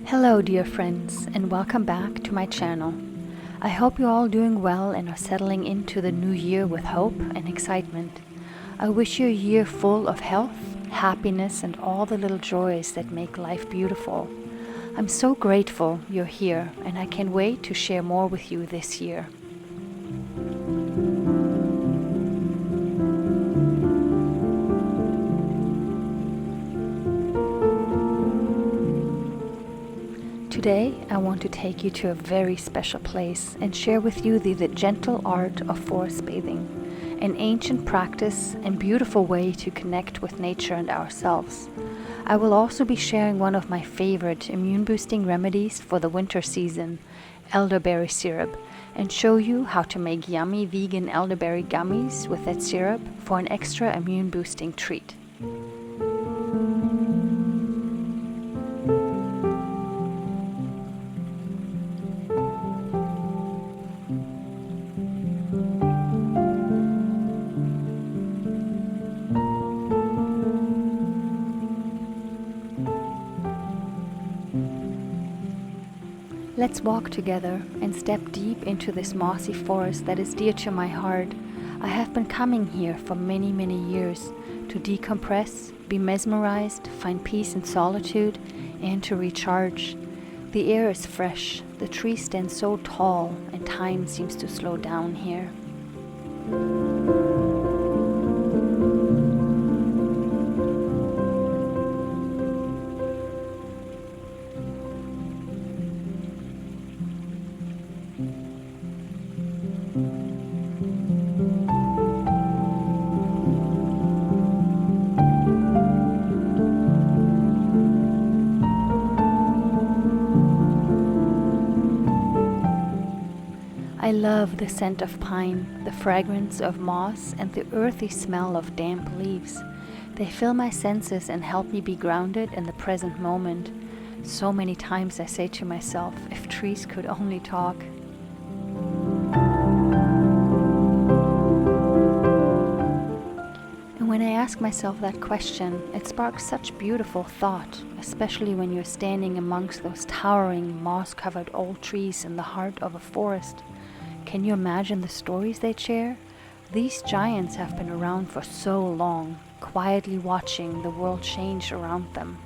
Hello dear friends, and welcome back to my channel. I hope you're all doing well and are settling into the new year with hope and excitement. I wish you a year full of health, happiness, and all the little joys that make life beautiful. I'm so grateful you're here, and I can't wait to share more with you this year. Today, I want to take you to a very special place and share with you the gentle art of forest bathing, an ancient practice and beautiful way to connect with nature and ourselves. I will also be sharing one of my favorite immune-boosting remedies for the winter season, elderberry syrup, and show you how to make yummy vegan elderberry gummies with that syrup for an extra immune-boosting treat. Let's walk together and step deep into this mossy forest that is dear to my heart. I have been coming here for many, many years to decompress, be mesmerized, find peace in solitude, and to recharge. The air is fresh, the trees stand so tall, and time seems to slow down here. I love the scent of pine, the fragrance of moss, and the earthy smell of damp leaves. They fill my senses and help me be grounded in the present moment. So many times I say to myself, if trees could only talk. And when I ask myself that question, it sparks such beautiful thought, especially when you're standing amongst those towering, moss-covered old trees in the heart of a forest. Can you imagine the stories they share? These giants have been around for so long, quietly watching the world change around them.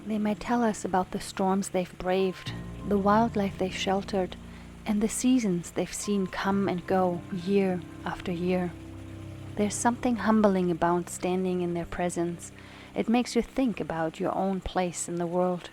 They might tell us about the storms they've braved, the wildlife they've sheltered, and the seasons they've seen come and go year after year. There's something humbling about standing in their presence. It makes you think about your own place in the world.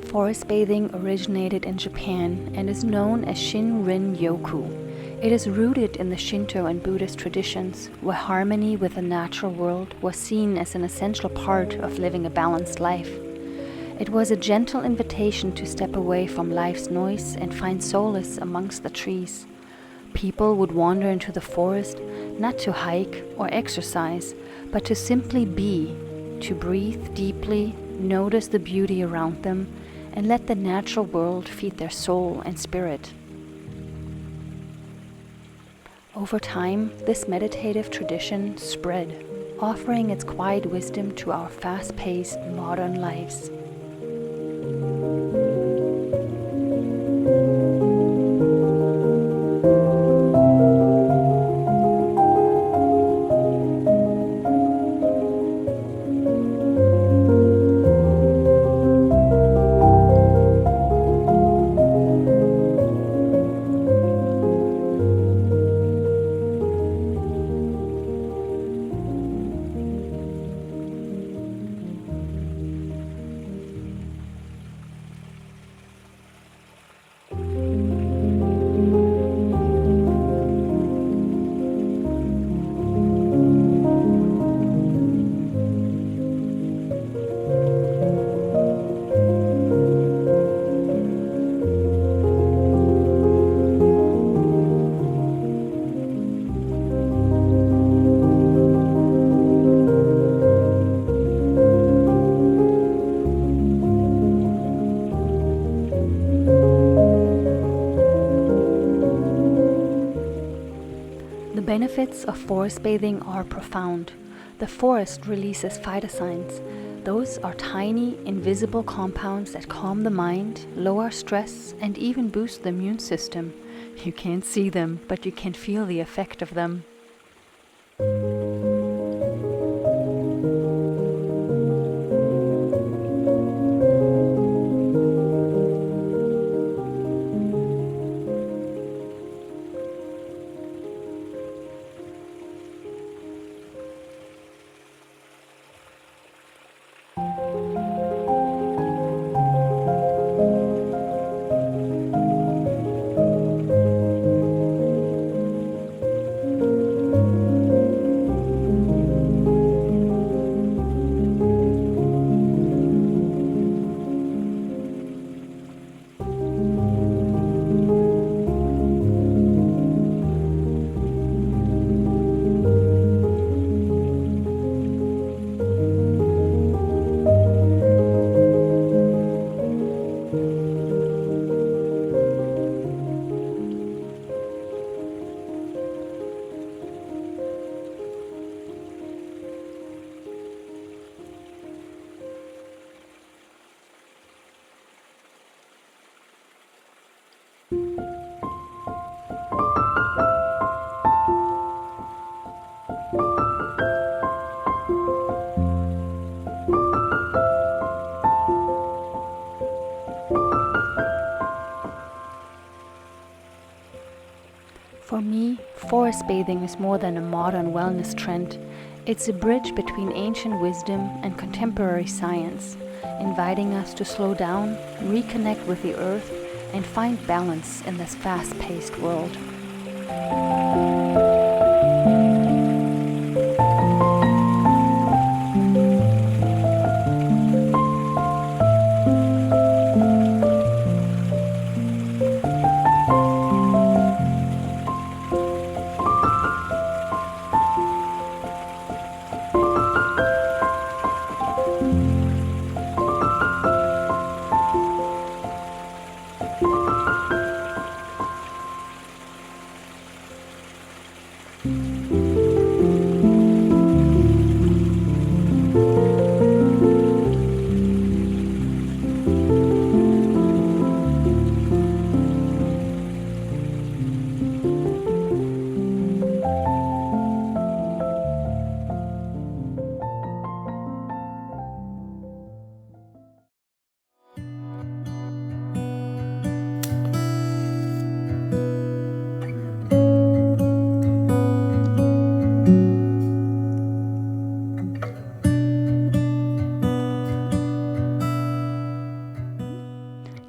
Forest bathing originated in Japan and is known as Shinrin-yoku. It is rooted in the Shinto and Buddhist traditions, where harmony with the natural world was seen as an essential part of living a balanced life. It was a gentle invitation to step away from life's noise and find solace amongst the trees. People would wander into the forest, not to hike or exercise, but to simply be, to breathe deeply, notice the beauty around them, and let the natural world feed their soul and spirit. Over time, this meditative tradition spread, offering its quiet wisdom to our fast-paced modern lives. benefits of forest bathing are profound. The forest releases phytocyans. Those are tiny, invisible compounds that calm the mind, lower stress, and even boost the immune system. You can't see them, but you can feel the effect of them. For me, forest bathing is more than a modern wellness trend. It's a bridge between ancient wisdom and contemporary science, inviting us to slow down, reconnect with the earth, and find balance in this fast-paced world.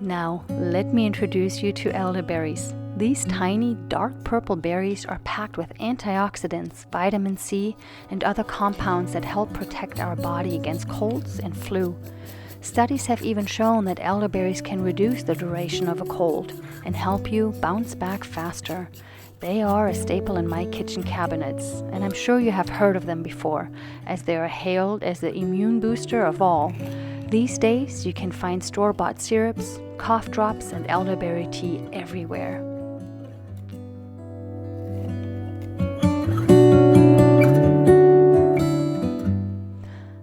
Now, let me introduce you to elderberries. These tiny, dark purple berries are packed with antioxidants, vitamin C, and other compounds that help protect our body against colds and flu. Studies have even shown that elderberries can reduce the duration of a cold and help you bounce back faster. They are a staple in my kitchen cabinets, and I'm sure you have heard of them before, as they are hailed as the immune booster of all. These days, you can find store-bought syrups, cough drops, and elderberry tea everywhere.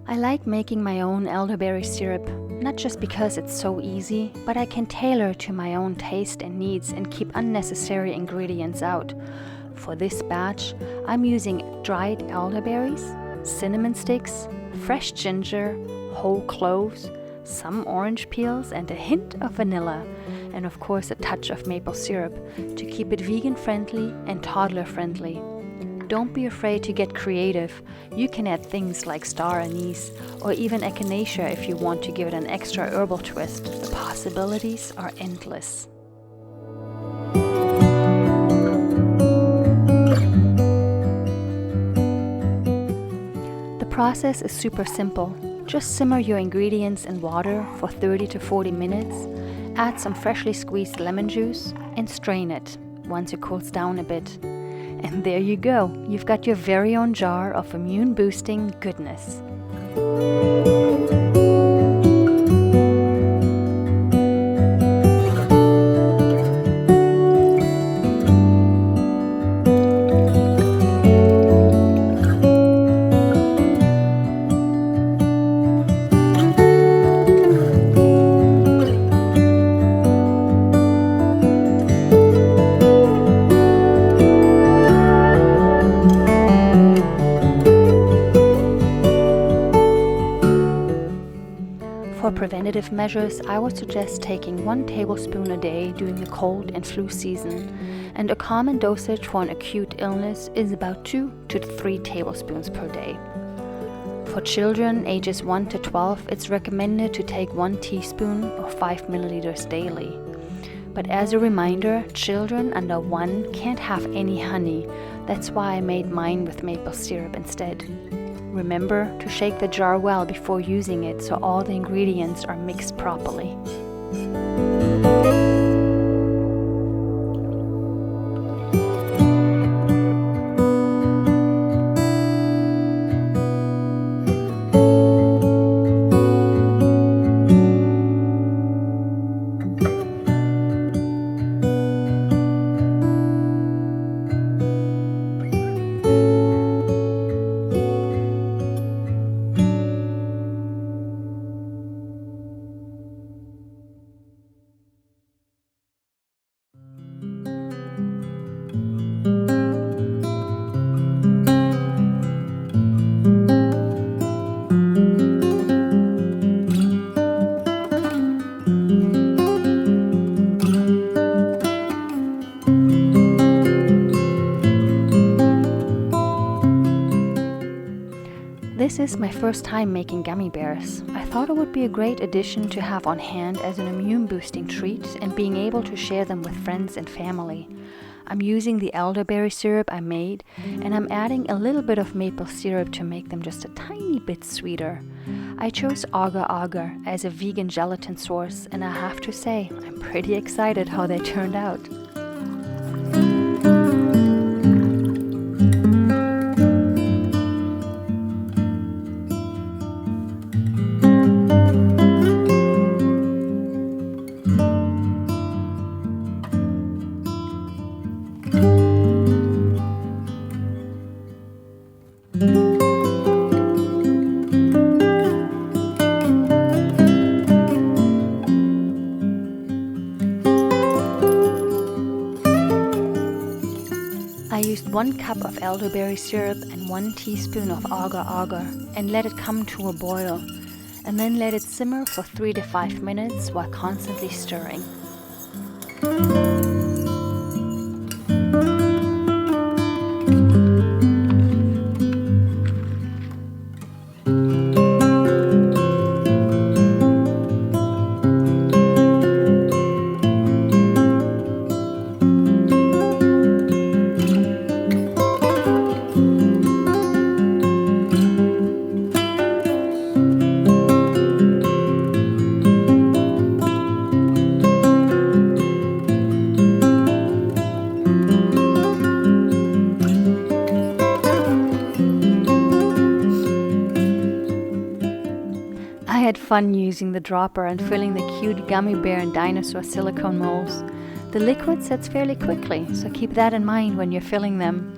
I like making my own elderberry syrup, not just because it's so easy, but I can tailor to my own taste and needs and keep unnecessary ingredients out. For this batch, I'm using dried elderberries, cinnamon sticks, fresh ginger, whole cloves, some orange peels, and a hint of vanilla, and of course a touch of maple syrup to keep it vegan-friendly and toddler-friendly. Don't be afraid to get creative. You can add things like star anise or even echinacea if you want to give it an extra herbal twist. The possibilities are endless. The process is super simple. Just simmer your ingredients in water for 30 to 40 minutes, add some freshly squeezed lemon juice, and strain it once it cools down a bit. And there you go, you've got your very own jar of immune-boosting goodness. For preventative measures, I would suggest taking 1 tablespoon a day during the cold and flu season, and a common dosage for an acute illness is about 2 to 3 tablespoons per day. For children ages 1 to 12, it's recommended to take 1 teaspoon or 5 milliliters daily. But as a reminder, children under 1 can't have any honey. That's why I made mine with maple syrup instead. Remember to shake the jar well before using it so all the ingredients are mixed properly. This is my first time making gummy bears. I thought it would be a great addition to have on hand as an immune-boosting treat and being able to share them with friends and family. I'm using the elderberry syrup I made, and I'm adding a little bit of maple syrup to make them just a tiny bit sweeter. I chose agar-agar as a vegan gelatin source, and I have to say, I'm pretty excited how they turned out. I used 1 cup of elderberry syrup and 1 teaspoon of agar-agar and let it come to a boil, and then let it simmer for 3 to 5 minutes while constantly stirring. I had fun using the dropper and filling the cute gummy bear and dinosaur silicone molds. The liquid sets fairly quickly, so keep that in mind when you're filling them.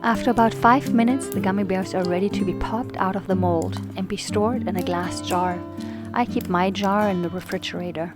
After about 5 minutes, the gummy bears are ready to be popped out of the mold and be stored in a glass jar. I keep my jar in the refrigerator.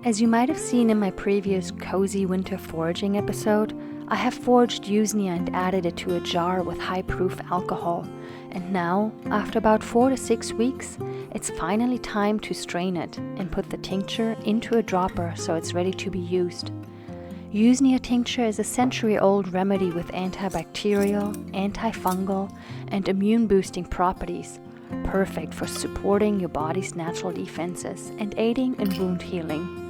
As you might have seen in my previous cozy winter foraging episode, I have foraged Usnea and added it to a jar with high-proof alcohol. And now, after about 4 to 6 weeks, it's finally time to strain it and put the tincture into a dropper so it's ready to be used. Usnea Tincture is a century-old remedy with antibacterial, antifungal, and immune-boosting properties, perfect for supporting your body's natural defenses and aiding in wound healing.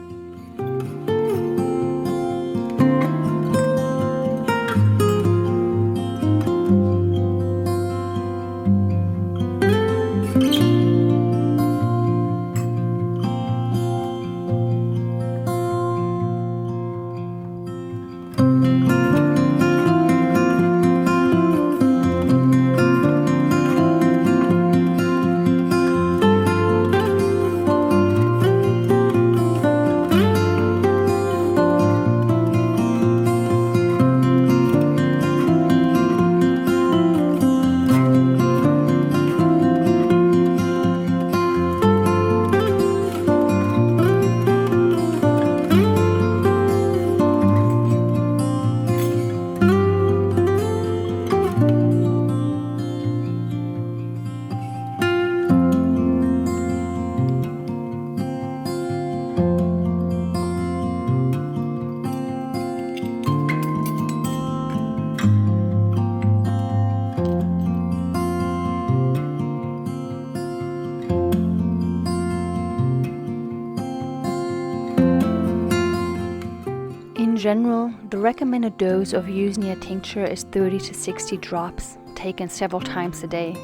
In general, the recommended dose of Usnea tincture is 30 to 60 drops, taken several times a day.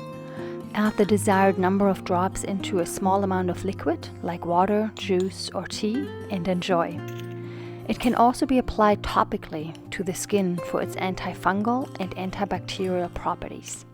Add the desired number of drops into a small amount of liquid, like water, juice, or tea, and enjoy. It can also be applied topically to the skin for its antifungal and antibacterial properties.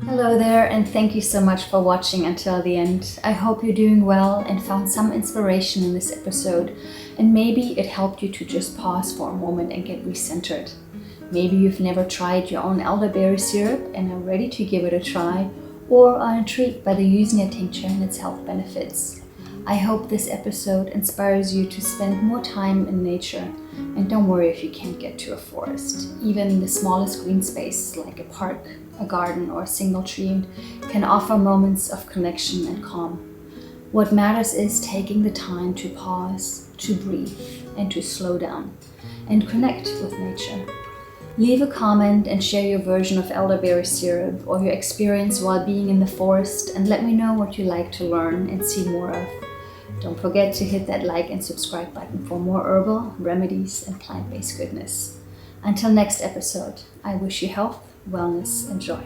Hello there, and thank you so much for watching until the end. I hope you're doing well and found some inspiration in this episode, and maybe it helped you to just pause for a moment and get recentered. Maybe you've never tried your own elderberry syrup and are ready to give it a try, or are intrigued by the Usnea tincture and its health benefits. I hope this episode inspires you to spend more time in nature, and don't worry if you can't get to a forest. Even the smallest green space, like a park, a garden, or a single tree, can offer moments of connection and calm. What matters is taking the time to pause, to breathe, and to slow down, and connect with nature. Leave a comment and share your version of elderberry syrup or your experience while being in the forest, and let me know what you like to learn and see more of. Don't forget to hit that like and subscribe button for more herbal, remedies, and plant-based goodness. Until next episode, I wish you health, wellness, and joy.